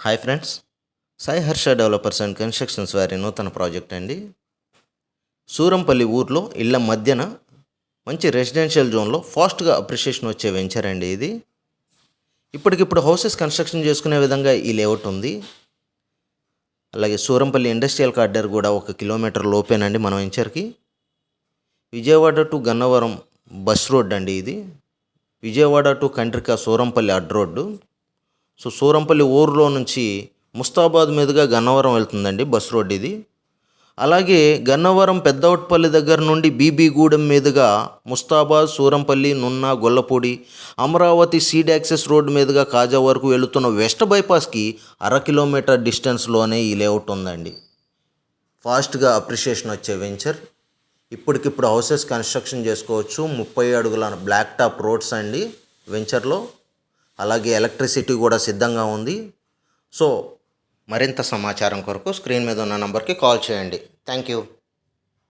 Hi friends, Sai Harsha developers and constructions వారి నూతన project అండి. సూరంపల్లి ఊర్లో ఇళ్ల మధ్యన మంచి రెసిడెన్షియల్ జోన్లో ఫాస్ట్గా అప్రిషియేషన్ వచ్చే వెంచర్ అండి ఇది. ఇప్పటికిప్పుడు హౌసెస్ కన్స్ట్రక్షన్ చేసుకునే విధంగా ఈ లేఅవుట్ ఉంది. అలాగే సూరంపల్లి ఇండస్ట్రియల్ కారిడార్ కూడా 1 కిలోమీటర్ లోపేనండి మన వెంచర్కి. Vijayawada to Gannavaram bus road అండి ఇది. విజయవాడ టు కండ్రిక సూరంపల్లి అడ్ రోడ్డు. సో సూరంపల్లి ఊర్లో నుంచి ముస్తాబాద్ మీదుగా గన్నవరం వెళ్తుందండి బస్ రోడ్ ఇది. అలాగే గన్నవరం పెద్దవట్పల్లి దగ్గర నుండి బీబీగూడెం మీదుగా ముస్తాబాద్, సూరంపల్లి, నున్న, Gollapudi, Amaravati seed access road మీదుగా కాజా వరకు వెళుతున్న వెస్ట్ బైపాస్కి 1/2 కిలోమీటర్ డిస్టెన్స్లోనే ఈ లేఅవుట్ ఉందండి. ఫాస్ట్గా అప్రిషియేషన్ వచ్చే వెంచర్. ఇప్పటికిప్పుడు హౌసెస్ కన్స్ట్రక్షన్ చేసుకోవచ్చు. 30 అడుగుల బ్లాక్ టాప్ రోడ్స్ అండి వెంచర్లో. అలాగే ఎలక్ట్రిసిటీ కూడా సిద్ధంగా ఉంది. సో మరింత సమాచారం కొరకు స్క్రీన్ మీద ఉన్న నంబర్కి కాల్ చేయండి. Thank you.